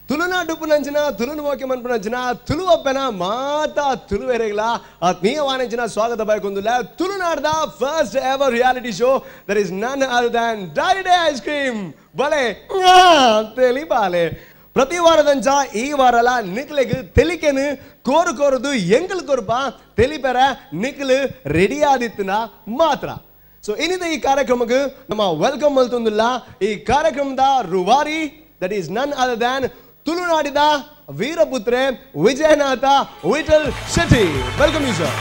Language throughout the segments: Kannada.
ತುಳುನಾಡು ಪುನಂಚಿನ ತುಳುನು ಮೋಕೆ ಮನ್ಪುನಂಚಿನ ತುಳುವಪ್ಪನ ಮಾತಾ ತುಳುವೆರೆಗಳ ಆತ್ಮೀಯವಾನಂಚಿನ ಸ್ವಾಗತ ಬಯಕೊಂದುಲ್ಲ ತುಳುನಾಡದ first ever reality show that is none other than dairy ice cream ಬಲೆ ತೆಲಿಪಾಲೆ ಪ್ರತಿ ವಾರದಂಚ ಈ ವಾರಲ ನಿಕ್ಲೆಗ್ ತೆಲಿಕೆನು ಕೋರುದು ಎಂಕಲ್ ಕೊರ್ಪ ತೆಲಿಪೆರ ನಿಕ್ಲು ರೆಡಿ ಆದಿತ್ತನ ಮಾತ್ರ ಸೊ ಇನ್ನಿದ ಈ ಕಾರ್ಯಕ್ರಮಕ್ಕೆ ನಮ್ಮ ವೆಲ್ಕಮ್ ಮಲ್ತೊಂದುಲ್ಲ ಈ ಕಾರ್ಯಕ್ರಮದ ರೂವಾರಿ that is none other than ತುಳುನಾಡಿದ ವೀರಪುತ್ರೆ Vijayanath Vittal Shetty welcome you sir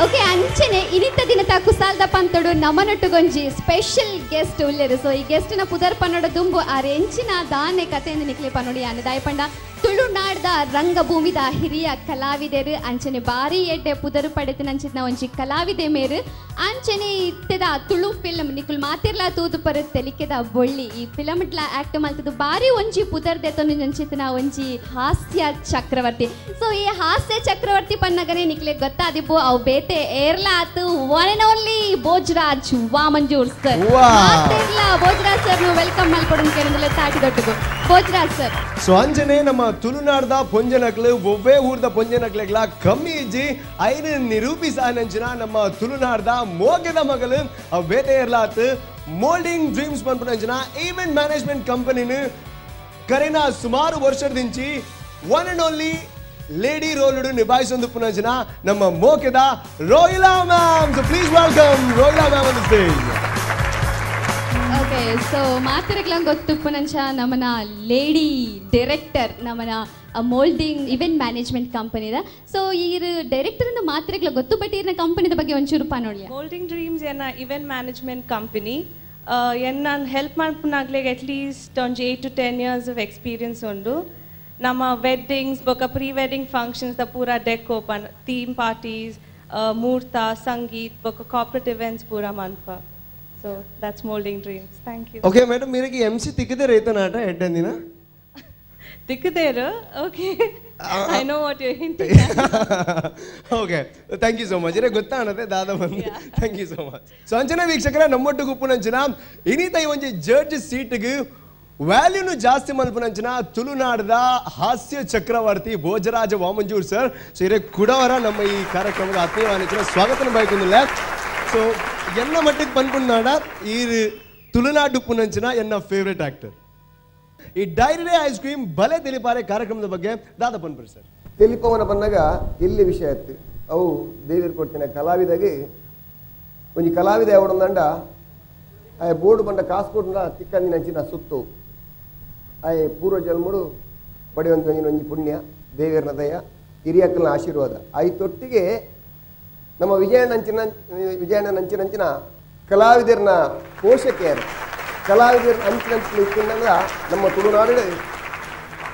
okay ಅಂಚನೆ ಇನಿತ್ತ ದಿನದ ಕುಸಾಲ್ದ ಪಂತೋಡು ನಮನೊಟ್ಟುಗೊಂಜಿ ಸ್ಪೆಷಲ್ ಗೆಸ್ಟ್ ಉಲ್ಲೆರು ಸೊ ಈ ಗೆಸ್ಟ್ನ ಪುದರ್ ಪನ್ನೋಡ ದುಂಬು ಆ ರೆಂಚಿನ ದಾನೆ ಕಥೆಯಿಂದ ನಿಕ್ಲೆ ಪನ್ನೋಡಿ ಅನ್ನ ದಾಯಪಂಡ ತುಳುನಾಡ್ದ ರಂಗಭೂಮಿದ ಹಿರಿಯ ಕಲಾವಿದರು ಅಂಚನೆ ಬಾರಿ ಎಡ್ಡೆ ಪುದರು ಪಡೆತಿನಂಚಿನ ಒಂಜಿ ಕಲಾವಿದೆ ಮೇರು ಅಂಚನೆ ಇತ್ತದ ತುಳು ಫಿಲ್ಮ್ ನಿಕುಲ್ ಮಾತಿರ್ಲ ತೂದು ಪರು ತೆಲಿಕೆದ ಬೊಳ್ಳಿ ಈ ಫಿಲಮ್ ಇಟ್ಲ ಆಕ್ಟ್ ಮಲ್ತದು ಬಾರಿ ಒಂಜಿ ಪುದರ್ ದೆತೊಂದು ನಂಚಿನ ಒಂಜಿ ಹಾಸ್ಯ ಚಕ್ರವರ್ತಿ ಸೊ ಈ ಹಾಸ್ಯ ಚಕ್ರವರ್ತಿ ಪನ್ನಗನೆ ನಿಕ್ಲೆ ಗೊತ್ತಾದಿಪ್ಪು ಅವು ಬೇತೆ ಏರ್ಲ ಆತು one and only Bhojaraj Vamanjoor sir ಮಾತಿರ್ಲ ಭೋಜರಾಜ್ ಸರ್ ವೆಲ್ಕಮ್ ಮಲ್ಪಡು ಕೇಳಿದ್ರೆ ತಾಟಿ ದೊಡ್ಡದು ಭೋಜರಾಜ್ ಸರ್ ಸೊ ಅಂಜನೆ ನಮ್ಮ ತುಳುನಾಡದ ಪೊಂಜನಕ್ಲು ಒವ್ವೇ ಊರ್ದ ಪೊಂಜನಕ್ಲೆಗ್ಲ ಕಮ್ಮಿ ಇಜ್ಜಿ ಐದು ನಿರೂಪಿಸಾನಂಚಿನ ನಮ್ಮ ತುಳುನಾಡದ ಮೋಗೆದ ಮಗಲು ಬೇತೆ ಇರ್ಲಾತ್ ಮೋಲ್ಡಿಂಗ್ ಡ್ರೀಮ್ಸ್ ಪನ್ಪುನಂಚಿನ ಈವೆಂಟ್ ಮ್ಯಾನೇಜ್ಮೆಂಟ್ ಕಂಪನಿನ ಕರೆನ ಸುಮಾರು ವರ್ಷದಿಂಚಿ one and only lady role ನಿಭಾಯಿಸೊಂದು ಪುನಂಚಿನ ನಮ್ಮ ಮೋಕೆದ Rohila ma'am so please welcome Rohila ma'am on the stage okay so ಮಾತಿರಗ್ಲಂಗ್ ಗೊತ್ತು ಪುನಂಚ ನಮ್ಮನ ಲೇಡಿ ಡೈರೆಕ್ಟರ್ ನಮ್ಮನ ಮೋಲ್ಡಿಂಗ್ ಇವೆಂಟ್ ಮ್ಯಾನೇಜ್ಮೆಂಟ್ ಕಂಪನಿದ ಸೊ ಈ ಡೈರೆಕ್ಟರ್ ಇಂದ ಮಾತಿರಗ್ಲ ಗೊತ್ತು ಬಟ್ ಇರ್ನ ಕಂಪನಿದ ಬಗ್ಗೆ ಒಂಚೂರು ಪನೋಳಿ ಮೋಲ್ಡಿಂಗ್ ಡ್ರೀಮ್ಸ್ ಎನ್ನ ಇವೆಂಟ್ ಮ್ಯಾನೇಜ್ಮೆಂಟ್ ಕಂಪನಿ ನಾನು ಹೆಲ್ಪ್ ಮಾಡ್ಪುನಾಗ್ಲಿಗೆ ಅಟ್ಲೀಸ್ಟ್ ಒಂದು 8 to 10 years ಆಫ್ ಎಕ್ಸ್ಪೀರಿಯನ್ಸ್ ಉಂಡು ನಮ್ಮ ವೆಡ್ಡಿಂಗ್ಸ್ ಬೊಕ್ಕ ಪ್ರೀ ವೆಡ್ಡಿಂಗ್ ಫಂಕ್ಷನ್ಸ್ ದ ಪೂರ ಡೆಕೋ ಥೀಮ್ ಪಾರ್ಟೀಸ್ ಮೂರ್ತ ಸಂಗೀತ್ ಬೊಕ್ಕ ಕಾರ್ಪೊರೇಟ್ ಇವೆಂಟ್ಸ್ ಪೂರ ಮನ್ಪ so that's moulding dreams thank you okay madam మీరకి ఎంసీ తిక్కదే రైతనాట ఎడ్డందినా తిక్కదేరు okay I know what you hinting okay thank you so much ಇರೇ ಗೊತ್ತಾನದೆ ದಾದ ಬಂದು thank you so much so ಅಂಚನೆ ವೀಕ್ಷಕರೇ ನಮ್ಮೊಟ್ಟು ಗುಪ್ಪುನಂಚಿನ ಇನಿತೈ ಒಂಜಿ ಜಡ್ಜ್ ಸೀಟ್ಗೆ ವ್ಯಾಲ್ಯೂನು ಜಾಸ್ತಿ ಮಲ್ಪುನಂಚಿನ ತುಳುನಾಡದ ಹಾಸ್ಯ ಚಕ್ರವರ್ತಿ ಭೋಜರಾಜ ವಾಮಂಜೂರ್ ಸರ್ ಸೊ ಇರೇ ಕುಡವರ ನಮ್ಮ ಈ ಕಾರ್ಯಕ್ರಮದ ಆತ್ಮೀಯವಾನಿಚಿನ ಸ್ವಾಗತನ ಬಯಕೊಂಡಿಲ್ಲ ಸೊ ಎನ್ನ ಮಟ್ಟಿಗೆ ಪನ್ಪುನ್ನಾಡ ಈ ತುಳುನಾಡು ಪುನಂಚಿನ ಎನ್ನ ಫೇವ್ರೆಟ್ ಆಕ್ಟರ್ ಈ ಡೈರಿ ಐಸ್ ಕ್ರೀಮ್ ಬಲೆ ತಿಳಿಪಾರೆ ಕಾರ್ಯಕ್ರಮದ ಬಗ್ಗೆ ದಾದ ಪನ್ಪುರಿ ಸರ್ ತೆಲಿಪವನ ಬಂದಾಗ ಎಲ್ಲಿ ವಿಷಯ ಇತ್ತು ಅವು ದೇವಿರು ಕೊಡ್ತಿನ ಕಲಾವಿದಾಗೆ ಒಂಜಿ ಕಲಾವಿದ ಅವಡಂದಂಡ ಆ ಬೋರ್ಡು ಬಂಡ ಕಾಸು ಕೊಟ್ಟ ತಿಕ್ಕಂದಿನ ಅಂಚಿನ ಸುತ್ತು ಆ ಪೂರ್ವ ಜನ್ಮಡು ಪಡೆಯುವಂತ ಒಂಜಿ ಪುಣ್ಯ ದೇವಿಯರ್ನ ದಯ ಹಿರಿಯಕ್ಕನ ಆಶೀರ್ವಾದ ಈ ತೊಟ್ಟಿಗೆ ನಮ್ಮ ವಿಜಯಣ್ಣ ನಂಚಿನ ಕಲಾವಿದರನ್ನ ಪೋಷಕಿಯರು ಕಲಾವಿದರ ಅಂಚಿನಂಚಿನ ನಮ್ಮ ತುಳುನಾಡು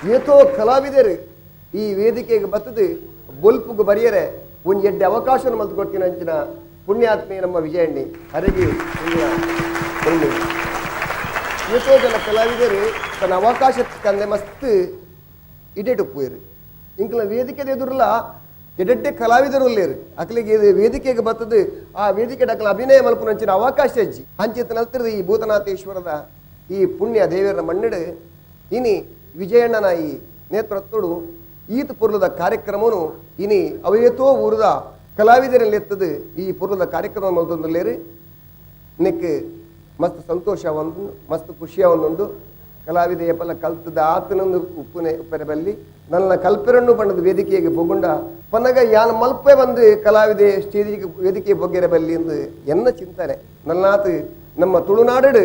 ಏತೋ ಕಲಾವಿದರು ಈ ವೇದಿಕೆಗೆ ಬತ್ತದು ಬೊಲ್ಪುಗೆ ಬರೆಯರೆ ಒಂದು ಎಡ್ಡೆ ಅವಕಾಶವನ್ನು ಮಲ್ತು ಕೊಡ್ತೀನಿ ಅಂಚಿನ ಪುಣ್ಯಾತ್ಮೆ ನಮ್ಮ ವಿಜಯಣ್ಣಿ ಅರಗಿ ಪುಣ್ಯ ಏತೋ ಜನ ಕಲಾವಿದರು ತನ್ನ ಅವಕಾಶಕ್ಕೆ ಮಸ್ತ್ ಇಡೇಟು ಪೋಯರು ಇಂಕಲ ವೇದಿಕೆ ಎದುರಲ್ಲ ಎಡ್ಡೆ ಕಲಾವಿದರು ಉಳ್ಳೇರು ಅಕ್ಲಿಗೆ ವೇದಿಕೆಗೆ ಬರ್ತದೆ ಆ ವೇದಿಕೆ ಅಕ್ಲ ಅಭಿನಯ ಮಲ್ಪುನಂಚಿನ ಅವಕಾಶ ಅಜ್ಜಿ ಅಂಚಿತ ನಂತರದ ಈ ಭೂತನಾಥೇಶ್ವರದ ಈ ಪುಣ್ಯ ದೇವರ ಮಣ್ಣೆಡೆ ಇನಿ ವಿಜಯಣ್ಣನ ಈ ನೇತೃತ್ವಡು ಈತ ಪುರ್ಲದ ಕಾರ್ಯಕ್ರಮನು ಇನಿ ಅವೇತೋ ಊರದ ಕಲಾವಿದರಲ್ಲಿ ಎತ್ತದು ಈ ಪುರ್ಲದ ಕಾರ್ಯಕ್ರಮ ಮಲ್ತೊಂದುಲ್ಲೇರು ನಿಕ್ ಮಸ್ತ್ ಸಂತೋಷ ಒಂದು ಮಸ್ತ್ ಖುಷಿಯ ಒಂದೊಂದು ಕಲಾವಿದ ಎಪ್ಪಲ ಕಲ್ತದ ಆತನೊಂದು ಉಪ್ಪನೆ ಬಲ್ಲಿ ನನ್ನ ಕಲ್ಪೆರನ್ನು ಬಣ್ಣದ ವೇದಿಕೆಗೆ ಬೊಗುಂಡ ಪನ್ನಗ ಯಾನ ಮಲ್ಪೆ ಬಂದು ಕಲಾವಿದೆ ಸ್ಟೇಜಿಗೆ ವೇದಿಕೆ ಬೊಗ್ಗೆರೆ ಬಲ್ಲಿ ಎಂದು ಎನ್ನ ಚಿಂತನೆ ನನ್ನಾತ್ ನಮ್ಮ ತುಳುನಾಡು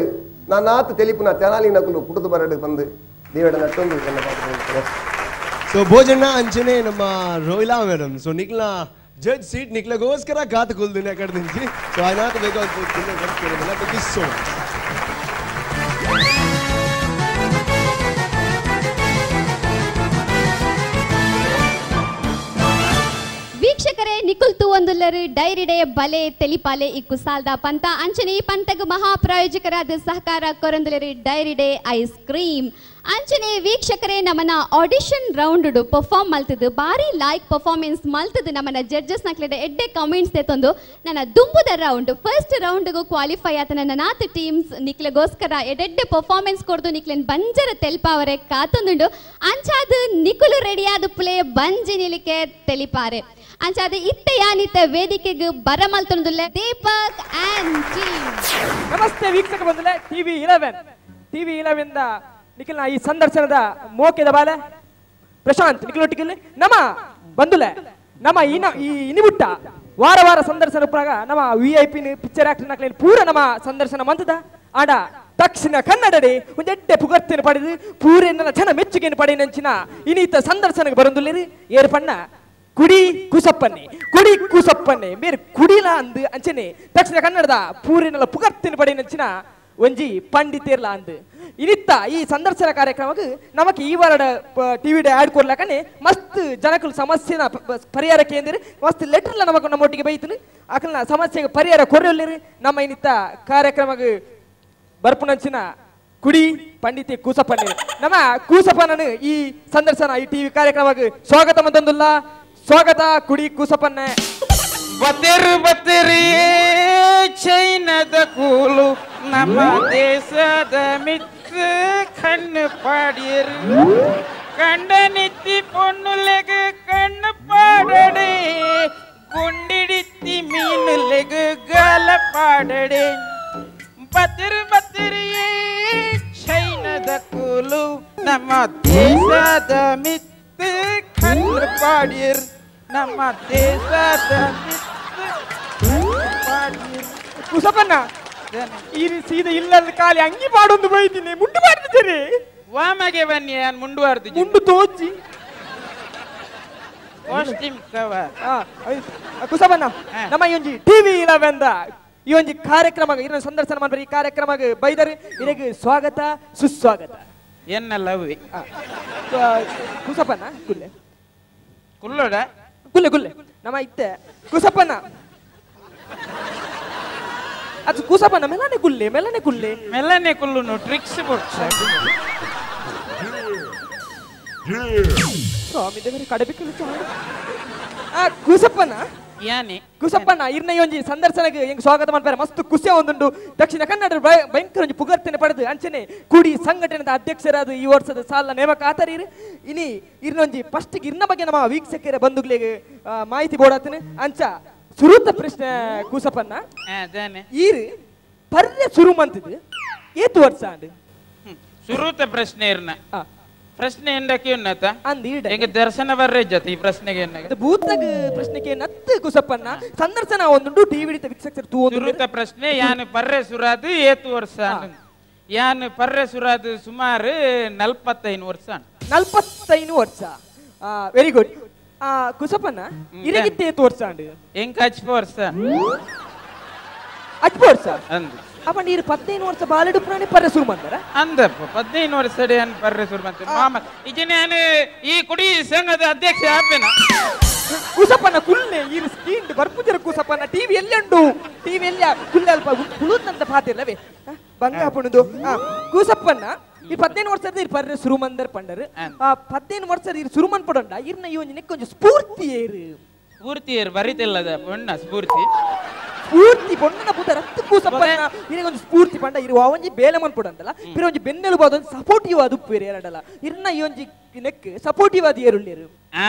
ನಾನಾತ್ ತೆಲಿಪುನ ತೆನಾಲಿ ನಕಲು ಕುಡಿದು ಬರಡು ಬಂದು ದೇವಡ ನಟ್ಟೊಂದು ಸೊ ಭೋಜಣ್ಣ ಅಂಚನೆ ನಮ್ಮ ರೋಹಿಲಾ ಮೇಡಮ್ ಸೊ ನಿಕ್ಲ ಜಡ್ಜ್ ಸೀಟ್ ನಿಕ್ಲಗೋಸ್ಕರ ಕಾತು ಕುಲ್ದಿನಿ ಅಕಡೆ నుంచి ಸೊ ಆಯ್ನಾತ ಬೇಕಾಗ್ತದೆ ಥ್ಯಾಂಕ್ ಯು ಸೋ ಮಚ್ ವೀಕ್ಷಕರೇ ನಿಕುಲ್ತು ಒಂದು ಕೊರೊಂದುಲ್ಲರು ಡೈರಿ ಡೇ ಬಲೆ ತೆಲಿಪಾಲೆ ಈ ಕುಸಾಲ್ದ ಪಂತ ಅಂಚನೆ ಈ ಪಂತಗ ಮಹಾಪ್ರಾಯೋಜಕರಾದ ಸಹಕಾರ ಕೊರೊಂದುಲ್ಲರು ಡೈರಿ ಡೇ ಐಸ್ ಕ್ರೀಮ್ ಅಂಚನೆ ವೀಕ್ಷಕರೇ ನಮ್ಮನ ಆಡಿಷನ್ ರೌಂಡ್ ಪರ್ಫಾರ್ಮ್ ಮಲ್ತದ್ದು ಬಾರಿ ಲೈಕ್ ಪರ್ಫಾರ್ಮೆನ್ಸ್ ಮಲ್ತದ್ದು ನಮ್ಮನ ಜಡ್ಜಸ್ ನಕ್ಲೆಡ ಎಡ್ಡೆ ಕಮೆಂಟ್ಸ್ ತೆತ್ತೊಂದು ನನ್ನ ದುಂಬುದ ರೌಂಡ್ ಫಸ್ಟ್ ರೌಂಡ್ಗೂ ಕ್ವಾಲಿಫೈ ಆತ ನನ್ನ ನಾತ್ ಟೀಮ್ಸ್ ನಿಕ್ಲೆಗೋಸ್ಕರ ಎಡೆಡ್ಡೆ ಪರ್ಫಾರ್ಮೆನ್ಸ್ ಕೊಡ್ದು ನಿಕ್ಲೆನ್ ಬಂಜರ ತೆಲ್ಪಾವರೆ ಕಾತೊಂದುಂಡು ಅಂಚಾದ ನಿಕುಲು ರೆಡಿಯಾದ ಪ್ಲೇ ಬಂಜಿ ನಿಲಿಕೆ ತೆಲಿಪಾರೆ ಅಂಚಾದ ಇತ್ತೆ ಯಾನಿತ್ತ ವೇದಿಕೆಗೆ ಬರಮಲ್ತೊಂದುಲ್ಲೆ ದೀಪಕ್ ಅಂಡ್ ಟೀಮ್. ನಮಸ್ತೆ ವೀಕ್ಷಕ ಬಂಧುಗಳೇ, ಟಿವಿ 11 ದ ನಿಖಿಲ್ನ ಈ ಸಂದರ್ಶನದ ಮೋಕೆದ ಬಾಲೆ ಪ್ರಶಾಂತ್ ನಿಖಿಲ್ ನಮ್ಮ ಬಂಧುಲೆ ನಮ್ಮ ಈ ಇನಿಬುಟ್ಟ ವಾರ ಸಂದರ್ಶನ ಪ್ರಾಗ ನಮ್ಮ VIP ಪಿಕ್ಚರ್ ಆಕ್ಟರ್ ನಕ್ಲೇನ್ ಪೂರ ನಮ್ಮ ಸಂದರ್ಶನ ಮಂತದ ಆಡ ದಕ್ಷಿಣ ಕನ್ನಡಡೆ ಒಂದೆಡ್ಡೆ ಪುಗರ್ತೆಯನ್ನು ಪಡೆದು ಪೂರೆನ್ನೆಲ್ಲ ಜನ ಮೆಚ್ಚುಗೆಯನ್ನು ಪಡೆಯಂಚಿನ ಇನ್ನೀತ ಸಂದರ್ಶನಕ್ಕೆ ಬರೊಂದುಲ್ಲೇರಿ ಏರು ಪಣ್ಣ ಕುಡಿ ಕೂಸಪ್ಪನ್ನೆ ಬೇರೆ ಕುಡಿಲ ಅಂದು ಅಂಚನೆ ದಕ್ಷಿಣ ಕನ್ನಡದ ಪೂರಿನೆಲ್ಲ ಪುಗರ್ತೆಯನ್ನು ಪಡೆಯಂಚಿನ ಒಂಜಿ ಪಂಡಿತೇರ್ಲ ಅಂದು ಇನ್ನಿತ್ತ ಈ ಸಂದರ್ಶನ ಕಾರ್ಯಕ್ರಮಕ್ಕೆ ನಮಗೆ ಈ ವಾರ ಟಿವಿ ಡೇ ಆಡ್ ಕೊಡ್ಲಕನೆ ಮಸ್ತ್ ಜನಕಲ್ ಸಮಸ್ಯೆನ ಪರಿಹಾರ ಕೇಂದ್ರ ಮಸ್ತ್ ಲೆಟರ್ಲ ನಮಗೆ ನಮ್ಮೊಟ್ಟಿಗೆ ಬೈತನು ಅಕಲ್ನ ಸಮಸ್ಯೆಗೆ ಪರಿಹಾರ ಕೊರೊಲ್ಲಿರಿ ನಮ್ಮ ಇನ್ನಿತ್ತ ಕಾರ್ಯಕ್ರಮಕ್ಕೆ ಬರ್ಪುನಂಚಿನ ಕುಡಿ ಪಂಡಿತೆ ಕೂಸಪ್ಪನ್ನೆ ನಮ್ಮ ಕೂಸಪ್ಪನನ್ನು ಈ ಸಂದರ್ಶನ ಈ ಟಿವಿ ಕಾರ್ಯಕ್ರಮಕ್ಕೆ ಸ್ವಾಗತ ಮಂತಂದುಲ್ಲ ಸ್ವಾಗತ ಕುಡಿ ಕೂಸಪ್ಪನ್ನೆ. ಬತ್ತಿರಿ ಚೈನದ ಕೂಲು ನಮ್ಮ ದೇಶದ ಮಿತ್ರ ಕಣ್ಣು ಪಾಡಿಯರು ಕಂಡ ನಿತ್ತಿ ಪೊನ್ನುಲೆಗ ಕಣ್ಣು ಪಾಡಡೆ ಗುಂಡಿಡಿತ್ತಿ ಮೀನುಲೆಗ ಗಾಲ ಪಾಡಡೆ ಬತ್ತಿರಿ ಚೈನದ ಕೂಲು ನಮ್ಮ ದೇಶದ ಮಿತ್ರ ಕಣ್ಣು ಪಾಡಿಯರು ನಮ್ಮ ದೇಶದ ಕುಸಪ್ಪನ್ನ ಈ ಸೀದಾ ಇಲ್ಲದ ಕಾಲಿ ಅಂಗಿ ಪಾಡೊಂದು ಬೈತೀನಿ ಮುಂಡು ಮಾಡ್ತಿದ್ದೀರಿ ವಾಮಗೆ ಬನ್ನಿ ಮುಂಡುವಾರ್ದು ಮುಂಡು ತೋಚಿ ಕುಸಪ್ಪನ್ನ ನಮ್ಮ ಈ ಒಂಜಿ ಟಿವಿ 11 ಈ ಒಂಜಿ ಕಾರ್ಯಕ್ರಮ ಇರೋ ಸಂದರ್ಶನ ಮಾಡ್ರಿ ಈ ಕಾರ್ಯಕ್ರಮಕ್ಕೆ ಬೈದರೆ ಇದಕ್ಕೆ ಸ್ವಾಗತ ಸುಸ್ವಾಗತ ಎನ್ನಲ್ಲವೇ ಕುಸಪ್ಪನ್ನ ಕುಲ್ಲೋಡ ಗುಲ್ಲೆ ನಮ್ಮ ಇತ್ತೆ ಕುಸಪ್ಪನ ಅದು ಕುಸಪ್ಪನ ಮೆಲ್ಲನೆ ಕುಲ್ಲು ಟ್ರಿಕ್ಸ್ ಕೊಡ್ಸ ಸ್ವಾಮಿ ದೇವರೇ ಕಡಬಿಕ್ಕಲು ಕುಸಪ್ಪನ ಯಾನೆ ಕುಸಪ್ಪನ ಇರ್ನ ಒಂಜಿ ಸಂದರ್ಶನಕ್ಕೆ ಹೆಂಗ್ ಸ್ವಾಗತ ಮಾಡ್ತಾರೆ ಮಸ್ತ್ ಖುಷಿಯ ಒಂದುಂಡು ದಕ್ಷಿಣ ಕನ್ನಡ ಭಯಂಕರ ಒಂಜಿ ಪುಗರ್ತನೆ ಪಡೆದು ಅಂಚನೆ ಕೂಡಿ ಸಂಘಟನೆದ ಅಧ್ಯಕ್ಷರಾದ ಈ ವರ್ಷದ ಸಾಲ ನೇಮಕ ಆತರೀರಿ ಇನಿ ಇರ್ನೊಂಜಿ ಫಸ್ಟ್ ಇರ್ನ ಬಗ್ಗೆ ನಮ್ಮ ವೀಕ್ಷಕರ ಬಂಧುಗಳಿಗೆ ಮಾಹಿತಿ ಬೋಡಾತನೆ ಅಂಚ ಸುರುತ ಪ್ರಶ್ನೆ ಕೂಸಪ್ಪನ್ನ ಈರು ಪರ್ರೆ ಶುರು ಮಂತಿದ್ದು ಏತು ವರ್ಷ ಅಂಡ್ ಸುರುತ ಪ್ರಶ್ನೆ ಇರ್ನ ಪ್ರಶ್ನೆ ಎಂದಕ್ಕೆ ಉನ್ನತ ಅಂದೀಡ ಈಗ ದರ್ಶನ ಬರ್ರೆ ಜೊತೆ ಈ ಪ್ರಶ್ನೆಗೆ ಭೂತಗ ಪ್ರಶ್ನೆಗೆ ನತ್ತು ಕುಸಪ್ಪನ್ನ ಸಂದರ್ಶನ ಒಂದುಂಡು ಟಿವಿ ವೀಕ್ಷಕರು ಸುರುತ ಪ್ರಶ್ನೆ ಯಾನು ಪರ್ರೆ ಸುರಾದು ಏತು ವರ್ಷ ಯಾನು ಪರ್ರೆ ಸುರಾದು ಸುಮಾರು 45 ವರ್ಷ 45 ವರ್ಷ ವೆರಿ ಗುಡ್ ಕುಸಪ್ಪನ್ನ ಇರಗಿತ್ತೆ ಏತು ವರ್ಷ ಅಂಡ್ ಎಂಕ 10 ವರ್ಷ 10 ವರ್ಷ ಅಂದು ಅಪ್ಪ ನೀರು 15 ವರ್ಷ ಬಾಲಡು ಪ್ರಾಣಿ ಪರ್ರೆ ಶುರು ಮಾಡ್ತಾರ ಅಂದಪ್ಪ 15 ವರ್ಷ ಪರ್ರೆ ಶುರು ಮಾಡ್ತಾರೆ ಮಾಮ ಈಗ ನಾನು ಈ ಕುಡಿ ಸಂಘದ ಅಧ್ಯಕ್ಷ ಆಪೇನ ಕುಸಪ್ಪನ ಕುಲ್ಲೆ ಈ ಸ್ಕೀನ್ ಬರ್ಪುಜರ ಕುಸಪ್ಪನ ಟಿವಿ ಎಲ್ಲುಂಡು ಟಿವಿ ಎಲ್ಲ ಕುಲ್ಲೆ ಅಲ್ಪ ಕುಳುದಂತ ಪಾತಿರ್ಲವೇ ಬಂಗಾಪುಣದು ಕುಸಪ್ಪನ್ನ ಈ 15 ವರ್ಷದ ಇರ್ ಪರ್ರೆ ಶುರು ಮಂದರ್ ಪಂಡರ್ 15 ವರ್ಷದ ಇರ್ ಶುರು ಮನ್ ಪಡೊಂಡ ಇರ್ನ ಯೋಜನೆ ಕೊಂಚ ಸ್ಫೂರ್ತಿ ಏರು ಬರಿತಿಲ್ಲದ ಪೊಣ್ಣ ಸ್ಫೂರ್ತಿ ಪೊಣ್ಣನ ಪುದ ರತ್ತು ಕೂಸಪ್ಪನ ಇರಗೊಂದು ಸ್ಫೂರ್ತಿ ಪಂಡ ಇರುವ ಒಂಜಿ ಬೇಲೆ ಮನ್ಪುಡಂತಲ್ಲ ಇರ ಒಂಜಿ ಬೆನ್ನೆಲುಬು ಅದೊಂದು ಸಪೋರ್ಟಿವ್ ಅದು ಬೇರೆ ಎರಡಲ್ಲ ಇರ್ನ ಈ ಒಂಜಿ ನೆಕ್ ಸಪೋರ್ಟಿವ್ ಅದು ಏರುಳ್ಳೇರು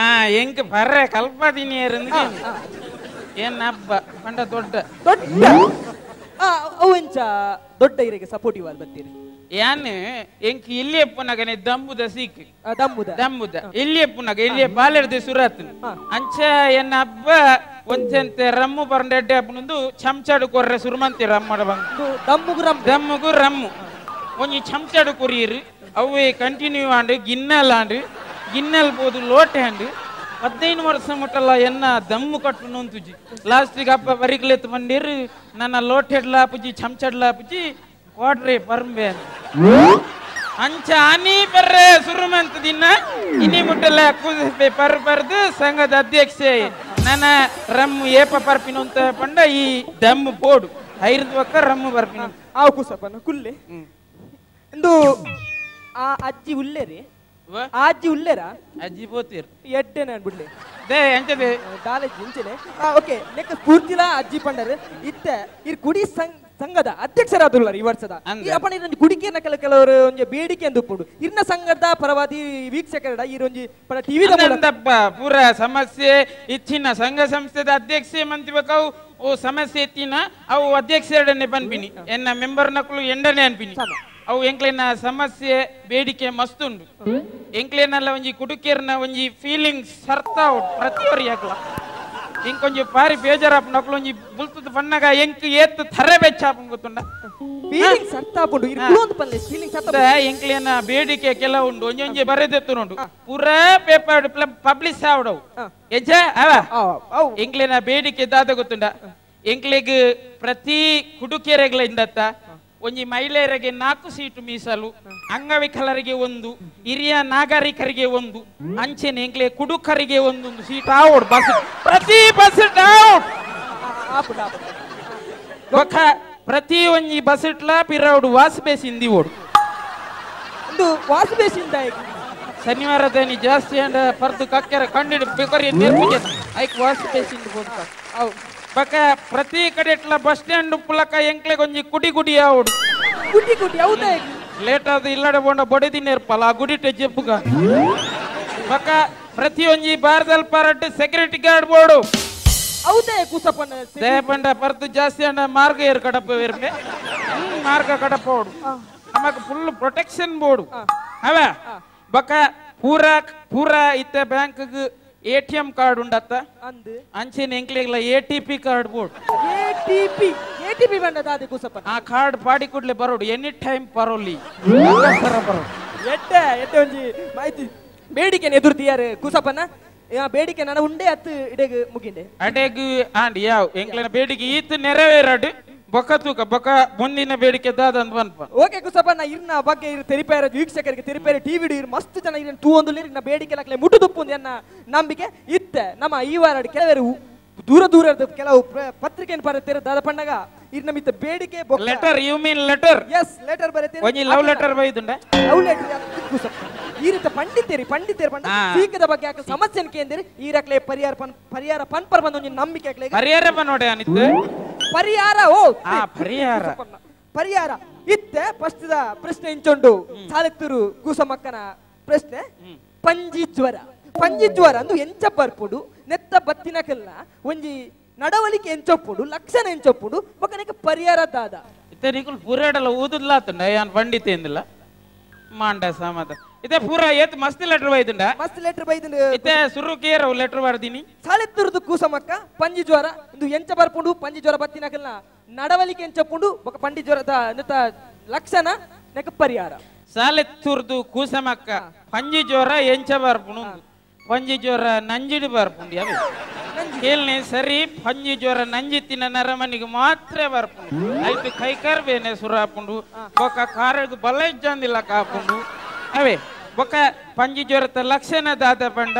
ಎಂಕ್ ಪರ್ರೆ ಕಲ್ಪದಿನಿ ಏನ್ ಹಬ್ಬ ಪಂಡ ದೊಡ್ಡ ಅವು ಎಂಚ ದೊಡ್ಡ ಇರಿಗೆ ಸಪೋರ್ಟಿವ್ ಅದು ಬರ್ತೀರಿ ಯಾನು ಎಂಕ್ ಇಲ್ಲಿಯೇ ಪುನಗನೆ ದಮ್ಮುದ ಸೀಕ್ ದಮ್ಮುದ ಇಲ್ಲಿಯೇ ಪುನಗ ಇಲ್ಲಿಯೇ ಬಾಲೆರ್ದೆ ಸುರಾತ್ ಅಂಚ ಎನ್ನ ಹಬ್ಬ ಒಂಚಂತೆ ರಮ್ಮು ಬರಂಡೆ ಅಪ್ಪನೊಂದು ಚಮಚಾಡು ಕೊರ್ರೆ ಸುರುಮಂತಿ ರಮ್ಮಡ ಬಂದು ದಮ್ಮುಗು ರಮ್ಮು ಒಂಜಿ ಚಮಚಾಡು ಕೊರಿಯರು ಅವೇ ಕಂಟಿನ್ಯೂ ಆಂಡು ಗಿನ್ನಲ್ ಬೋದು ಲೋಟೆ ಆಂಡು 15 ವರ್ಷ ಮುಟ್ಟಲ್ಲ ಎನ್ನ ದಮ್ಮು ಕಟ್ಟು ನೋಂತುಜಿ ಲಾಸ್ಟಿಗೆ ಹಬ್ಬ ಬರಿಕ್ಲೆತ್ ಬಂದಿರು ನನ್ನ ಲೋಟೆಡ್ಲಾ ಪುಜಿ ಚಮಚಾಡ್ಲಾ ಪುಜಿ ಕೊಡ್ರಿ ಪರ್ಂಬೆ ಅಂಚ ಆನಿ ಬರ್ರೆ ಸುರುಮಂತ ದಿನ ಇನಿ ಮುಟ್ಟಲ್ಲ ಪರ್ ಬರ್ದು ಸಂಘದ ಅಧ್ಯಕ್ಷೆ ನನ್ನ ರಮ್ಮು ಏಪ ಬರ್ಪಿನ ಅಂತ ಪಂಡ ಈ ದಮ್ಮು ಪೋಡು ಐರ್ದು ಒಕ್ಕ ರಮ್ಮು ಬರ್ಪಿನ ಆವು ಕೂಸಪ್ಪನ ಕುಲ್ಲೆ ಇಂದು ಆ ಅಜ್ಜಿ ಉಲ್ಲೇರಿ ಆ ಅಜ್ಜಿ ಉಲ್ಲೇರ ಅಜ್ಜಿ ಪೋತೀರ್ ಎಡ್ಡೆ ನಾನು ಬಿಡ್ಲಿ ದೇ ಎಂಚದೆ ದಾಲಜ್ಜಿ ಇಂಚನೆ ಓಕೆ ನೆಕ್ಕ ಪೂರ್ತಿಲ ಅಜ್ಜಿ ಪಂಡರ್ ಇತ್ತೆ ಈ ಕುಡಿ ಸಂಘದ ಅಧ್ಯಕ್ಷರಾದುಲ್ಲ ಈ ವರ್ಷದ ಅಪ್ಪನ ಇದೊಂದು ಕುಡಿಕೆನ ಕೆಲವರು ಒಂಜಿ ಬೇಡಿಕೆ ಎಂದುಕೊಂಡು ಇರ್ನ ಸಂಘದ ಪರವಾದಿ ವೀಕ್ಷಕರ ಈ ಒಂಜಿ ಪಡ ಟಿವಿದ ಮೂಲಕ ಪೂರ ಸಮಸ್ಯೆ ಇಚ್ಚಿನ ಸಂಘ ಸಂಸ್ಥೆದ ಅಧ್ಯಕ್ಷೆ ಮಂತ್ರಿಬೇಕಾವು ಓ ಸಮಸ್ಯೆ ಎತ್ತಿನ ಅವು ಅಧ್ಯಕ್ಷರನ್ನೇ ಬಂದ್ಬಿನಿ ಎನ್ನ ಮೆಂಬರ್ ನಕಲು ಎಂಡನೇ ಅನ್ಪಿನಿ ಅವು ಎಂಕ್ಲೆನ ಸಮಸ್ಯೆ ಬೇಡಿಕೆ ಮಸ್ತ್ ಉಂಡು ಎಂಕ್ಲೆನಲ್ಲ ಒಂಜಿ ಕುಡುಕೇರ್ನ ಒಂಜಿ ಫೀಲಿಂಗ್ಸ್ ಸರ್ತಾ ಪ್ರತಿಯೊರಿ ಯಾಕಲ ಇಂಕೊಂಜಿ ಪಾರಿ ಬೇಜಾರಾಪ್ ನಕಲು ಒಂಜಿ ಬುಲ್ತದ ಬಣ್ಣಗ ಎಂಕ್ ಏತ್ ಥರೆ ಬೆಚ್ಚಾಪ ಗೊತ್ತುಂಡ ಫೀಲಿಂಗ್ಸ್ ಸರ್ತಾ ಪುಂಡು ಇರ್ಲೊಂದು ಪಲ್ಲೆ ಫೀಲಿಂಗ್ಸ್ ಸರ್ತಾ ಎಂಕ್ಲೆನ ಬೇಡಿಕೆ ಕೆಲ ಉಂಡು ಒಂಜೊಂಜಿ ಬರೆದೆತ್ತು ನೋಡು ಪೂರಾ ಪೇಪರ್ ಪಬ್ಲಿಷ್ ಆವಡವು ಎಜ್ಜ ಅವ ಎಂಕ್ಲೆನ ಬೇಡಿಕೆ ದಾದ ಗೊತ್ತುಂಡ ಎಂಕ್ಲೆಗ್ ಪ್ರತಿ ಕುಡುಕೆರೆಗಳಿಂದತ್ತ ಒಂಜಿ ಮಹಿಳೆಯರಿಗೆ 4 ಸೀಟು ಮೀಸಲು ಅಂಗವಿಕಲರಿಗೆ 1 ಹಿರಿಯ ನಾಗರಿಕರಿಗೆ 1 ಅಂಚೆನೆ ಎಂಕ್ಲೆ ಕುಡುಕರಿಗೆ 1 ಸೀಟ್ ಔಟ್ ಬಸ್ ಪ್ರತಿ ಬಸ್ ಔಟ್ ಪ್ರತಿ ಒಂಜಿ ಬಸ್ ಇಟ್ಲ ಪಿರೌಡು ವಾಸ್ ಬೇಸಿಂದಿ ಓಡು ಒಂದು ವಾಸ್ ಬೇಸಿಂದ ಶನಿವಾರದ ನೀ ಜಾಸ್ತಿ ಅಂಡ ಪರ್ದು ಕಕ್ಕೆರ ಕಂಡಿಡು ಬೇಕರಿ ನಿರ್ಮಿಗೆ ಐಕ್ ವಾಸ್ ಬೇಸಿಂದ ಹೋಗ್ತ ಅವು ಬಕ ಪ್ರತಿ ಕಡೆ ಇಟ್ಲ ಬಸ್ ಸ್ಟ್ಯಾಂಡ್ ಪುಲಕ ಎಂಕ್ಲೆ ಒಂಜಿ ಕುಡಿ ಗುಡಿ ಆವಡು ಗುಡಿ ಗುಡಿ ಹೌದಾ ಲೇಟ್ ಆದ ಇಲ್ಲಡೆ ಬೋಂಡ ಬಡಿದಿನ ಇರ್ಪಲ್ಲ ಆ ಗುಡಿ ಜೆಪ್ಪುಗ ಬಕ ಪ್ರತಿ ಒಂಜಿ ಬಾರ್ದಲ್ ಪರಟ್ ಸೆಕ್ಯೂರಿಟಿ ಗಾರ್ಡ್ ಬೋರ್ಡು ಹೌದೇ ಕೂಸಪ್ಪನ ದೇಪಂಡ ಪರ್ದು ಜಾಸ್ತಿ ಅಂಡ ಮಾರ್ಗ ಏರ್ ಕಡಪ ಇರ್ಬೆ ಮಾರ್ಗ ಕಡಪ ಓಡು ನಮಗ ಫುಲ್ ಪ್ರೊಟೆಕ್ಷನ್ ಬೋರ್ಡು ಅವ ಬಕ ಪೂರಾ ಇತ್ತೆ ಬ್ಯಾಂಕ್ ATM ಕಾರ್ಡ್ ಉಂಡತ್ತ ಅಂಚೆನ ಎಂಕ್ಲೆಗ್ಲ ATP ಕಾರ್ಡ್ ಬೋರ್ಡ್ ATP ಬಂದದ ಅದೇ ಕೂಸಪ್ಪ ಆ ಕಾರ್ಡ್ ಪಾಡಿ ಕೂಡ್ಲೆ ಬರೋಡು ಎನಿ ಟೈಮ್ ಪರೋಲಿ ಎಡ್ಡೆ ಒಂಜಿ ಮಾಹಿತಿ ಬೇಡಿಕೆ ಎದುರ್ತಿಯಾರ ಕೂಸಪ್ಪನ ಬೇಡಿಕೆ ನನ್ನ ಉಂಡೆ ಅತ್ತು ಇಡೆಗ್ ಮುಗಿಂಡೆ ಅಡೆಗ್ ಆಂಡ್ ಯಾವ ಎಂಕ್ಲೆನ ಬೇಡಿಕೆ ಈತ್ ನೆರವೇರಡು ಬೊಕ್ಕ ತೂಕ ಬೊಕ್ಕ ಮುಂದಿನ ಬೇಡಿಕೆ ದಾದಂತ ಬನ್ಪ ಓಕೆ ಕುಸಪ್ಪನ ಇರ್ನ ಬಗ್ಗೆ ತೆರಿಪೇರ ವೀಕ್ಷಕರಿಗೆ ತೆರಿಪೇರ ಟಿವಿ ಮಸ್ತ್ ಜನ ಇರನ್ ತೂ ಒಂದು ಇರ್ನ ಬೇಡಿಕೆ ಲಕ್ಲೆ ಮುಟ್ಟುದುಪ್ಪುಂದು ಎನ್ನ ನಂಬಿಕೆ ಇತ್ತೆ ನಮ್ಮ ಈ ವಾರ ಕೆಲವರು ದೂರದ ಕೆಲವು ಪತ್ರಿಕೆಯನ್ನು ಬರುತ್ತಾರೆ ದಾದ ಪಣ್ಣಗ ಇರ್ನ ಮಿತ್ತ ಬೇಡಿಕೆ ಲೆಟರ್ ಯು ಮೀನ್ ಲೆಟರ್ ಎಸ್ ಲೆಟರ್ ಬರುತ್ತೆ ಒಂಜಿ ಲವ್ ಲೆಟರ್ ಬೈದುಂಡ ಲವ್ ಲೆಟರ್ ಕುಸಪ್ಪ ಈ ರೀತಿ ಪಂಡಿತೇರಿ ಪಂಡ ಸೀಕದ ಬಗ್ಗೆ ಯಾಕೆ ಸಮಸ್ಯೆ ಕೇಂದ್ರಿ ಈ ರಕ್ಲೆ ಪರಿಹಾರ ಪನ್ಪರ್ ಬಂದ ಒಂಜಿ ನಂಬಿಕೆ ಆಗ್ಲೇ ಪರಿಹಾರ ಬನ್ನೋಡೆ ಅನಿತ್ತು ಪರಿಹಾರ ಪರಿಹಾರ ಇತ್ತೆ ಫಸ್ಟ್ದ ಪ್ರಶ್ನೆ ಇಂಚೊಂಡು ಸಾಲೆತ್ತೂರು ಕೂಸಮಕ್ಕನ ಪ್ರಶ್ನೆ ಪಂಜಿ ಜ್ವರ ಅಂದು ಎಂಚ ಬರ್ಪುಡು ನೆತ್ತ ಬತ್ತಿನಕಲ್ಲ ಒಂಜಿ ನಡವಳಿಕೆ ಎಂಚೊಪ್ಪುಡು ಲಕ್ಷಣ ಎಂಚೊಪ್ಪುಡು ಬೊಕ್ಕನಕ್ಕೆ ಪರಿಹಾರ ದಾದ ಇತ್ತೆ ನಿಕುಲ್ ಪೂರಾಡಲ್ಲ ಊದುದ್ಲಾತುಂಡ ಯಾನ್ ಪಂಡಿತೆ ಎಂದಿಲ್ಲ ಮಾಂಡ ಸಾಮತ ಇತ್ತೆ ಪೂರ ಏತ್ ಮಸ್ತ್ ಲೆಟರ್ ಬೈದುಂಡ ಇತ್ತೆ ಸುರು ಕೇರ ಲೆಟರ್ ಬರ್ದಿನಿ ಸಾಲೆತ್ತೂರ್ದು ಕೂಸಮಕ್ಕ ಪಂಜಿ ಜ್ವರ ಇಂದು ಎಂಚ ಬರ್ಪುಂಡು ಪಂಜಿ ಜ್ವರ ಬತ್ತಿನಕಲ್ಲ ನಡವಳಿಕೆ ಎಂಚೊಪ್ಪುಡು ಬೊಕ್ಕ ಪಂಡಿ ಜ್ವರದ ನೆತ್ತ ಲಕ್ಷಣ ನೆಕ್ಕ ಪರಿಹಾರ ಸಾಲೆತ್ತೂರ್ದು ಕೂಸಮಕ್ಕ ಪಂಜಿ ಜ್ವರ ಎಂಚ ಬರ್ಪುಣು ಪಂಜಿ ಜ್ವರ ನಂಜಿಡಿ ಬರ್ಪುಂಡು ಯಾವೆ ಕೇಳ್ನೆ ಸರಿ ಪಂಜಿ ಜ್ವರ ನಂಜಿತ್ತಿನ ನರಮನಿಗೆ ಮಾತ್ರ ಬರ್ಪುಂಡು ಆಯ್ತು ಕೈಕಾರ್ ಬೇನೆ ಸುರಾಪುಂಡು ಬೊಕ್ಕ ಕಾರದು ಬಲ ಇಜ್ಜಂದಿಲ್ಲ ಕಾಪುಂಡು ಅವೇ ಬೊಕ್ಕ ಪಂಜಿ ಜ್ವರತ ಲಕ್ಷಣ ದಾದ ಪಂಡ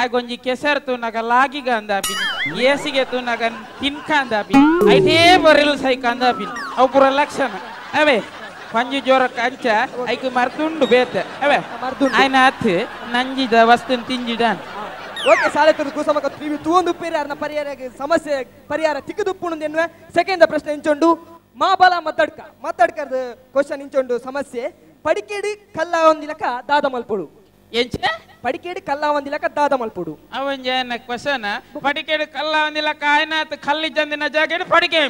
ಆಗೊಂಜಿ ಕೆಸರು ತೂನಗ ಲಾಗಿಗ ಅಂದಾಪಿನಿ ಏಸಿಗೆ ತೂನಗ ತಿನ್ಕ ಅಂದಾಪಿನಿ ಐಟೇ ಬರಿಲು ಸೈಕ ಅಂದಾಪಿನಿ ಅವು ಪುರ ಲಕ್ಷಣ ಅವೇ ಪಂಜಿ ಜ್ವರ ಕಂಚ ಐಕು ಮರ್ದುಂಡು ಬೇತೆ ಅವೇ ಆಯ್ನ ಹತ್ತು ನಂಜಿದ ವಸ್ತುನ್ ತಿಂಜಿಡಾನ್ ಓಕೆ ಸಾಲೆತ್ತೂರು ಕೂಸಮಕ್ಕ ಟಿವಿ ತೂಂದು ಪೇರಿಯಾರ್ನ ಸಮಸ್ಯೆ ಪರಿಹಾರ ತಿಕ್ಕದುಪ್ಪುಣು ಎನ್ನುವ ಸೆಕೆಂಡ್ ಪ್ರಶ್ನೆ ಇಂಚೊಂಡು ಮಾಬಲ ಮತ್ತಡ್ಕದ ಕ್ವಶನ್ ಇಂಚೊಂಡು ಸಮಸ್ಯೆ ಪಡಿಕೇಡಿ ಕಲ್ಲ ಒಂದಿಲಕ ದಾದ ಮಲ್ಪುಡು ಎಂಚ ಪಡಿಕೇಡಿ ಕಲ್ಲ ಒಂದಿಲಕ ದಾದ ಮಲ್ಪುಡು ಅವಂಜನ ಕ್ವಶನ್ ಪಡಿಕೇಡಿ ಕಲ್ಲ ಒಂದಿಲಕ ಆಯ್ನಾತ್ ಕಲ್ಲಿ ಜಂದಿನ ಜಾಗೇಡಿ ಪಡಿಕೆ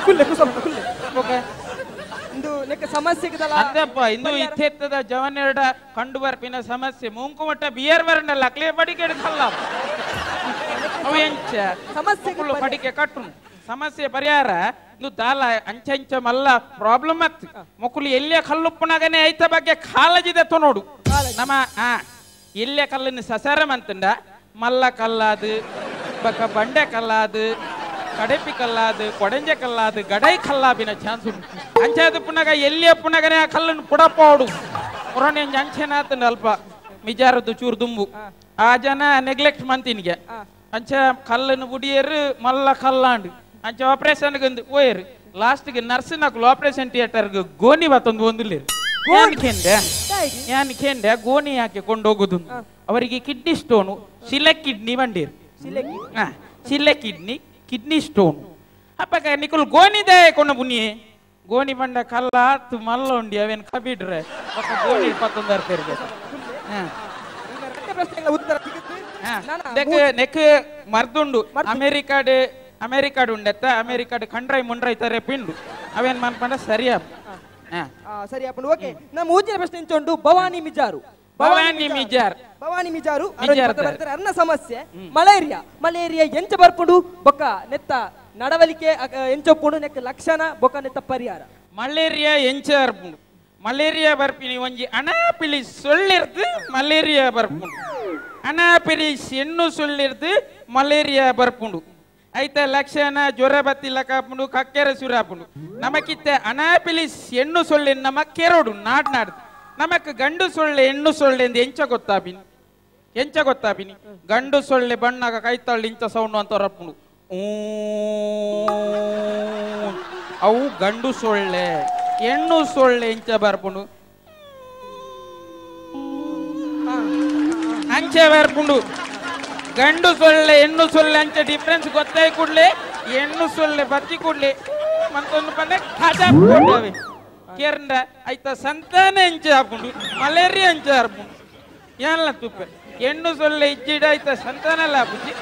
ಕುಲ್ಲೆ ಕೂಸಮಕ್ಕ ಕುಲ್ಲೆ ಓಕೆ ಇಂದು ಲೆಕ್ಕ ಸಮಸ್ಯೆ ಅದಪ್ಪ ಇಂದು ಇತ್ತೆತ್ತದ ಜವನೆರಡ ಕಂಡು ಬರ್ಪಿನ ಸಮಸ್ಯೆ ಮುಂಕುಮಟ್ಟ ಬಿಯರ್ ಬರಂಡಲ್ಲ ಅಕ್ಲೇ ಪಡಿಕೆ ಕಲ್ಲ ಅವು ಎಂಚ ಸಮಸ್ಯೆ ಪಡಿಕೆ ಕಟ್ಟು ಸಮಸ್ಯೆ ಪರಿಹಾರ ಇದು ದಾಲ ಅಂಚ ಮಲ್ಲ ಪ್ರಾಬ್ಲಮ್ ಅತ್ ಮಕ್ಕಳು ಎಲ್ಲೇ ಕಲ್ಲುಪ್ಪನಾಗನೆ ಐತ ಬಗ್ಗೆ ಕಾಳಜಿದೆ ನೋಡು ನಮ್ಮ ಎಲ್ಲೇ ಕಲ್ಲಿನ ಸಸರಂ ಅಂತಂಡ ಮಲ್ಲ ಕಲ್ಲಾದು ಬಕ ಬಂಡೆ ಕಲ್ಲಾದು ಕಡೆಪಿ ಕಲ್ಲಾದು ಕೊಡಂಜೆ ಕಲ್ಲಾದು ಗಡೈ ಕಲ್ಲಾಬಿನ ಚಾನ್ಸ್ ಉಂಟು ಅಂಚಾದ ಪುನಗ ಎಲ್ಲಿ ಪುನಗನೆ ಆ ಕಲ್ಲನ್ನು ಪುಡಪ್ಪಾಡು ಪುರಾಣ ಅಂಚೆನಾತಂಡ ಅಲ್ಪ ಮಿಜಾರದ್ದು ಚೂರು ದುಂಬು ಆ ಜನ ನೆಗ್ಲೆಕ್ಟ್ ಮಂತಿನಿಗೆ ಅಂಚ ಕಲ್ಲನ್ನು ಬುಡಿಯರು ಮಲ್ಲ ಕಲ್ಲಾಂಡು ಅಂಚ ಆಪರೇಷನ್ ಗಂದು ಓಯರು ಲಾಸ್ಟ್ಗೆ ನರ್ಸ್ ನಕಲು ಆಪರೇಷನ್ ಥಿಯೇಟರ್ಗೆ ಗೋಣಿ ಬತ್ತೊಂದು ಒಂದಿಲ್ಲ ಯಾನಿಕೆಂಡೆ ಗೋಣಿ ಯಾಕೆ ಕೊಂಡೋಗುದು ಅವರಿಗೆ ಕಿಡ್ನಿ ಸ್ಟೋನು ಶಿಲೆ ಕಿಡ್ನಿ ಬಂದಿರು ಶಿಲೆ ಕಿಡ್ನಿ ಸ್ಟೋನ್ ಅಪ್ಪ ನಿಕುಲ್ ಗೋಣಿದೆ ಕೊಂಡ ಬುನಿಯೇ ಗೋಣಿ ಬಂಡ ಕಲ್ಲ ಹತ್ತು ಮಲ್ಲ ಉಂಡಿ ಅವೇನು ಕಬಿಡ್ರೆ ಗೋಣಿ ಪತ್ತೊಂದು ಅರ್ಥ ನೆಕ್ ಮರ್ದುಂಡು ಅಮೆರಿಕಾಡು ಉಂಡೆತ್ತ ಅಮೆರಿಕಾಡು ಕಂಡ್ರೈ ಮುಂಡ್ರೈ ತಾರೆ ಪಿಂಡು ಅವೇನ್ ಮನ್ಪಂಡ ಸರಿಯಾ ಸರಿ ಅಪ್ಪು ಓಕೆ ನಮ್ಮ ಮೂಜಿನ ಪ್ರಶ್ನೆ ಇಂಚೊಂಡು ಭವಾನಿ ಮಿಜಾರು ಅನ್ನ ಸಮಸ್ಯೆ ಮಲೇರಿಯಾ ಎಂಚ ಬರ್ಪುಂಡು ಬೊಕ್ಕ ನೆತ್ತ ನಡವಳಿಕೆ ಎಂಚೊಪ್ಪುಂಡು ನೆಕ್ಕ ಲಕ್ಷಣ ಬೊಕ್ಕ ನೆತ್ತ ಪರಿಹಾರ ಮಲೇರಿಯಾ ಎಂಚ ಬರ್ಪುಂಡು ಮಲೇರಿಯಾ ಬರ್ಪಿನಿ ಒಂಜಿ ಅನಾಪಿಲಿ ಸೊಳ್ಳಿರ್ದು ಮಲೇರಿಯಾ ಬರ್ಪುಂಡು ಅನಾಪಿಲಿಸ್ ಎಣ್ಣು ಸೊಳ್ಳಿರ್ದು ಮಲೇರಿಯಾ ಬರ್ಪುಂಡು ಐತೆ ಲಕ್ಷಣ ಜ್ವರ ಬತ್ತಿಲ್ಲ ಕಾಪುಂಡು ಕಕ್ಕೆರ ಸುರಾಪುಂಡು ನಮಕಿತ್ತೆ ಅನಾಪಿಲಿಸ್ ಎಣ್ಣು ಸೊಳ್ಳೆ ನಮ್ಮ ಕೆರೋಡು ನಾಡ್ನಾಡ್ದು ನಮಕ್ ಗಂಡು ಸೊಳ್ಳೆ ಹೆಣ್ಣು ಸೊಳ್ಳೆ ಎಂದು ಎಂಚ ಗೊತ್ತಾಪಿನಿ ಗಂಡು ಸೊಳ್ಳೆ ಬಣ್ಣಾಗ ಕೈತಾಳು ಇಂಚ ಸೌಂಡು ಅಂತ ರಪ್ಪುಂಡು ಅವು ಗಂಡು ಸೊಳ್ಳೆ ಹೆಣ್ಣು ಸೊಳ್ಳೆ ಇಂಚ ಬರ್ಪುಂಡು ಅಂಚೆ ಬರ್ಪುಂಡು ಗಂಡು ಸೊಳ್ಳೆ ಹೆಣ್ಣು ಸೊಳ್ಳೆ ಅಂಚೆ ಡಿಫ್ರೆನ್ಸ್ ಗೊತ್ತಾയി ಕೂಡ್ಲೆ ಹೆಣ್ಣು ಸೊಳ್ಳೆ ಬತ್ತಿ ಕೂಡ್ಲೆ ಮತ್ತೊಂದು ಪಂಡ ಖಾಜಾವೆ ಕೇರಂಡ ಆಯ್ತ ಸಂತಾನ ಎಂಚ ಹಾಕೊಂಡು ಮಲೇರಿಯಾ ಎಂಚ ಹಾರ್ಪುಂಡು ಏನಲ್ಲ ತುಪ್ಪ ಹೆಣ್ಣು ಸೊಳ್ಳೆ ಇಜ್ಜಿಡ ಆಯ್ತ ಸಂತಾನ ಎಲ್ಲ ಹಾಪುಜಿ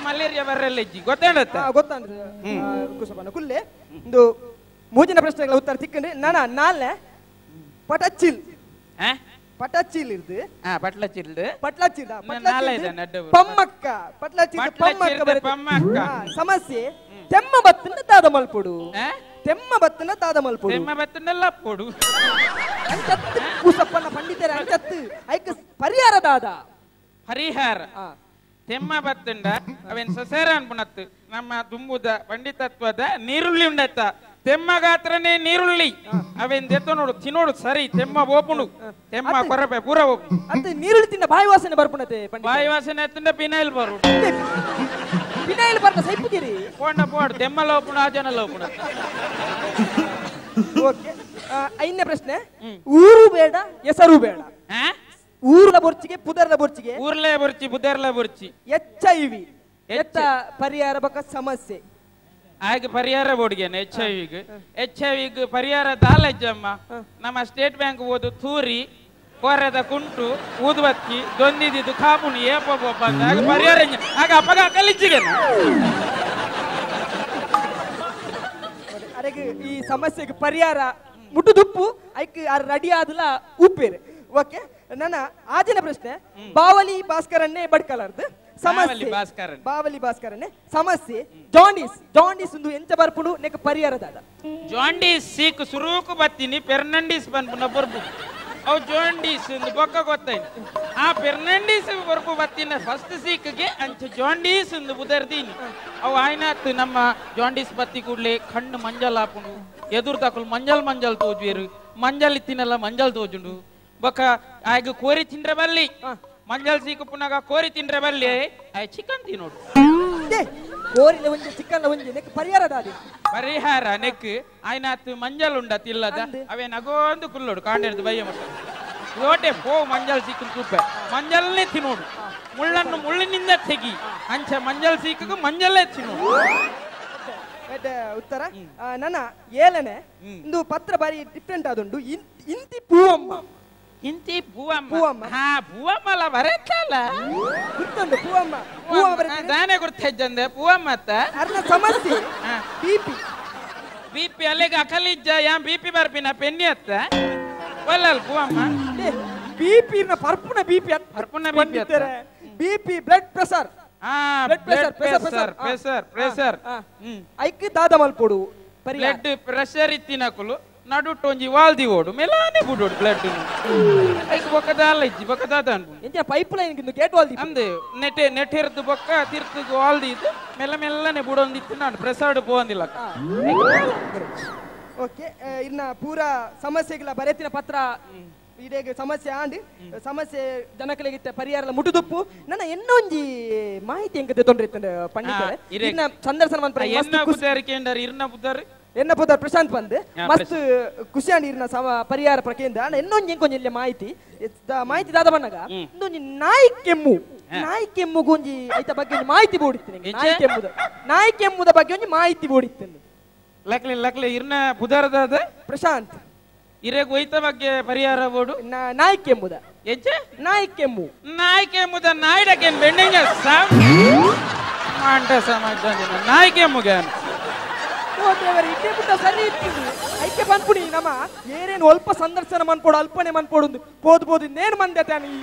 ಮಲೇರಿಯಾ ಬರಲ್ಲ ಇಜ್ಜಿ ಗೊತ್ತಾಂಡ್ರೆ ಕುಲ್ಲೆ ಒಂದು ಮೂಜಿನ ಪ್ರಶ್ನೆಗಳ ಉತ್ತರ ತಿಕ್ಕಂಡ್ರೆ ನಾಳೆ ಪಟಚಿಲ್ ಇರ್ದು ಪಮ್ಮಕ್ಕ ಸಮಸ್ಯೆ ತೆಮ್ಮ ಬತ್ತನ ತಾದ ಮಲ್ಪೊಡು ಕೂಸಪ್ಪನ ಪಂಡಿತರ ಐಕ ಪರಿಹಾರ ತೆಮ್ಮ ಬತ್ತಂಡ ಅವೇನ್ ಸೊಸೇರ ಅನ್ಪುಣತ್ತು ನಮ್ಮ ತುಂಬುದ ಪಂಡಿತತ್ವದ ನೀರುಳ್ಳಿ ಉಂಡತ್ತ ತೆಮ್ಮ ಗಾತ್ರನೇ ನೀರುಳ್ಳಿ ಅವೇನ್ ದೆತ್ತ ನೋಡು ತಿನ್ನೋಡು ಸರಿ ತೆಮ್ಮ ಓಪುಂಡು ತೆಮ್ಮ ಕೊರಪೆ ಪೂರ ಓಪು ಅಂತ ನೀರುಳ್ಳಿ ತಿನ್ನ ಬಾಯಿ ವಾಸನೆ ಬರ್ಪುಣತೆ ಬಾಯಿ ವಾಸನೆ ಅತ್ತಂಡ ಪಿನೈಲ್ ಬರು ಪಿನೈಲ್ ಬರ್ತ ಸೈಪುದಿರಿ ಪೋಂಡ ತೆಮ್ಮ ಲೋಪುಣ ಆ ಜನ ಲೋಪುಣ ಓಕೆ ಐದನೇ ಪ್ರಶ್ನೆ ಊರು ಬೇಡ ಹೆಸರು ಬೇಡ ಊರ್ಲ ಬೊರ್ಚಿಗೆ ಪುದರ್ಲ ಬೊರ್ಚಿಗೆ ಊರ್ಲೆ ಬೊರ್ಚಿ ಪುದರ್ಲ ಬೊರ್ಚಿ HIV ಎತ್ತ ಪರಿಹಾರ ಬಕ ಸಮಸ್ಯೆ ಆಗ ಪರಿಹಾರ ಬೋಡ್ಗೇನೆ HIV ಪರಿಹಾರ ದಾಲಜ್ಜಮ್ಮ ನಮ್ಮ ಸ್ಟೇಟ್ ಬ್ಯಾಂಕ್ ಓದು ತೂರಿ ಕೊರದ ಕುಂಟು ಊದುವತ್ತಿ ದೊಂದಿದ್ದು ಕಾಪುಣಿ ಏಪೊಬ್ಬ ಆಗ ಪರಿಹಾರ ಆಗ ಅಪ್ಪಗ ಕಲಿಚಿಗೆನ ಅರೆಗೆ ಈ ಸಮಸ್ಯೆಗೆ ಪರಿಹಾರ ಮುಟ್ಟುದುಪ್ಪು ಐಕ್ ರೆಡಿ ಆದಲ ಉಪ್ಪೇರೆ ಓಕೆ ನನ್ನ ಆಜಿನ ಪ್ರಶ್ನೆ ಬಾವಲಿ ಭಾಸ್ಕರನ್ನೇ ಬಡ್ಕಲಾರ್ದು ಸಮಸ್ಯೆ ಬಾವಲಿ ಭಾಸ್ಕರನ್ನೇ ಸಮಸ್ಯೆ ಜಾಂಡೀಸ್ ಒಂದು ಎಂಚ ಬರ್ಪುಡು ನೆಕ ಪರಿಹಾರ ದಾದ ಜಾಂಡೀಸ್ ಸೀಕ್ ಸುರೂಕು ಬತ್ತೀನಿ ಫೆರ್ನಾಂಡಿಸ್ ಬಂದ್ಪುನ ಬರ್ಬು ಅವು ಜಾಂಡೀಸ್ ಒಂದು ಬೊಕ್ಕ ಗೊತ್ತಾಯ್ತು ಆ ಫೆರ್ನಾಂಡಿಸ್ ಬರ್ಬು ಬತ್ತಿನ ಫಸ್ಟ್ ಸೀಕ್ಗೆ ಅಂಚ ಜಾಂಡೀಸ್ ಒಂದು ಬುದರ್ದೀನಿ ಅವು ಆಯ್ನಾತ್ ನಮ್ಮ ಜಾಂಡೀಸ್ ಬತ್ತಿ ಕೂಡ್ಲೆ ಕಣ್ಣು ಮಂಜಲ್ ಹಾಪುಂಡು ಎದುರು ತಕೊಲ್ ಮಂಜಲ್ ತೋಜುವೇರು ಮಂಜಲ್ ಇತ್ತಿನಲ್ಲ ಮಂಜಲ್ ತೋಜುಂಡು ಬೊಕ್ಕ ಆಗ ಕೋರಿ ತಿಂಡ್ರೆ ಬಲ್ಲಿ ಮಂಜಲ್ ಸೀಕು ಪುನಗ ಕೋರಿ ತಿಂಡ್ರೆ ಬಲ್ಲಿ ಚಿಕನ್ ತಿನ್ನೋಡು ಕೋರಿನ ಒಂಜಿ ಚಿಕನ್ ಒಂಜಿ ನೆಕ್ ಪರಿಹಾರ ದಾದಿ ಪರಿಹಾರ ನೆಕ್ ಆಯ್ನಾತ್ ಮಂಜಲ್ ಉಂಡ ತಿಲ್ಲದ ಅವೇ ನಗೋಂದು ಕುಲ್ಲೋಡು ಕಾಂಡೆರ್ದು ಬಯ್ಯ ಮಟ್ಟ ಯೋಟೆ ಪೋ ಮಂಜಲ್ ಸೀಕನ್ ತುಪ್ಪೆ ಮಂಜಲ್ನೇ ತಿನ್ನೋಡು ಮುಳ್ಳನ್ನು ಮುಳ್ಳಿನಿಂದ ತೆಗಿ ಅಂಚೆ ಮಂಜಲ್ ಸೀಕಗೂ ಮಂಜಲ್ಲೇ ತಿನ್ನೋಡು ಉತ್ತರ ನನ್ನ ಏಳನೆ ಒಂದು ಪತ್ರ ಬಾರಿ ಡಿಫ್ರೆಂಟ್ ಆದುಂಡು ಇಂತಿ ಪೂವಮ್ಮ ಇಂತಿ ಪೂವಮ್ಮ ಹಾ ಪೂವಮ್ಮಲ ಬರತ್ತಲ್ಲ ಗುರ್ತುಂಡು ಪೂವಮ್ಮ ನಾನೇ ಗುರ್ತಜ್ಜಂದೆ ಪೂವಮ್ಮ ಅತ್ತ ಅರ್ನ ಸಮಸ್ಯೆ ಬಿಪಿ ಅಲ್ಲಿಗೆ ಅಕಲಿಜ್ಜ ಯಾ ಬಿಪಿ ಬರ್ಪಿನ ಪೆನ್ನಿ ಅತ್ತ ಒಲ್ಲಲ್ ಪೂವಮ್ಮ ಬಿಪಿನ ಪರ್ಪುನ BP BP blood pressure pressure ಐಕ್ ದಾದ ಮಲ್ಪೊಡು ಬ್ಲಡ್ ಪ್ರೆಷರ್ ಇತ್ತಿನಕುಲು ನಡುಟ್ಟು ಒಂಜಿ ವಾಲ್ದಿ ಓಡು ಮೆಲಾನೆ ಬುಡೋಡು ಬ್ಲಡ್ ಐಕ್ ಬೊಕ್ಕದಾಲ ಇಜ್ಜಿ ಬೊಕ್ಕದಾದ ಅನ್ಪುಂಡು ಎಂಚ ಪೈಪ್ ಲೈನ್ ಕಿಂದು ಗೇಟ್ ವಾಲ್ದಿ ಅಂದೆ ನೆಟ್ಟಿರ್ದು ಬೊಕ್ಕ ತಿರ್ತು ವಾಲ್ದಿ ಇದ್ದು ಮೆಲ್ಲನೆ ಬುಡೊಂದಿತ್ತು ನಾನು ಪ್ರೆಸರ್ಡ್ ಪೋಂದಿಲ್ಲ ಓಕೆ ಇನ್ನ ಪೂರ ಸಮಸ್ಯೆಗಳ ಬರೆತಿನ ಪತ್ರ ಇಡೀ ಸಮಸ್ಯೆ ಆಂಡಿ ಸಮಸ್ಯೆ ಜನಕಲಿಗೆ ಪರಿಹಾರ ಮುಟುದುಪ್ಪು ನನ್ನ ಇನ್ನೊಂಜಿ ಮಾಹಿತಿ ಹೆಂಗತೆ ತೊಂದ್ರೆ ಇತ್ತು ಪಂಡಿತರೆ ಇನ್ನ ಸಂದರ್ಶನ ಎನ್ನ ಪುದರ್ ಪ್ರಶಾಂತ್ ಬಂದು ಮಸ್ತ್ ಖುಷಿಯಾಗಿ ಇರ್ನ ಪರಿಹಾರ ಪ್ರಕೇಂದ್ರ ಇನ್ನೊಂದು ಕೊಂಚ ಮಾಹಿತಿ ಮಾಹಿತಿ ದಾದ ಬಣ್ಣಗ ಇನ್ನೊಂದು ನಾಯಿ ಕೆಮ್ಮು ಗೊಂಜಿ ಐತ ಬಗ್ಗೆ ಮಾಹಿತಿ ಬೋಡಿತ್ತೇನೆ ನಾಯಿ ಕೆಮ್ಮುದ ಬಗ್ಗೆ ಒಂದು ಮಾಹಿತಿ ಬೋಡಿತ್ತೇನೆ ಲಕ್ಲೆ ಇರ್ನ ಪುದರ್ದಾದ ಪ್ರಶಾಂತ್ ಇರೆಗ್ ಒಯ್ತ ಬಗ್ಗೆ ಪರಿಹಾರ ಬೋಡು ನಾಯಿ ಕೆಮ್ಮುದ ಎಜ್ಜೆ ನಾಯಿ ಕೆಮ್ಮುದ ನಾಯಿಡಕ್ಕೆ ಬೆಂಡೆಂಗ ಮಾಂಡ ಸಮಾಜ ನಾಯಿ ಕೆಮ್ಮುಗ ಇದೇ ಪುಟ್ಟ ಸರಿ ಇತ್ತು ಐಕೆ ಬಂದ್ಬಿಡಿ ನಮ್ಮ ಏನೇನು ಅಲ್ಪ ಸಂದರ್ಶನ ಮನ್ಪೋಡು ಅಲ್ಪನೆ ಮನ್ಪೋಡು ಪೋದ್ ಇನ್ನೇನು ಮಂದೆ ತಾನಿ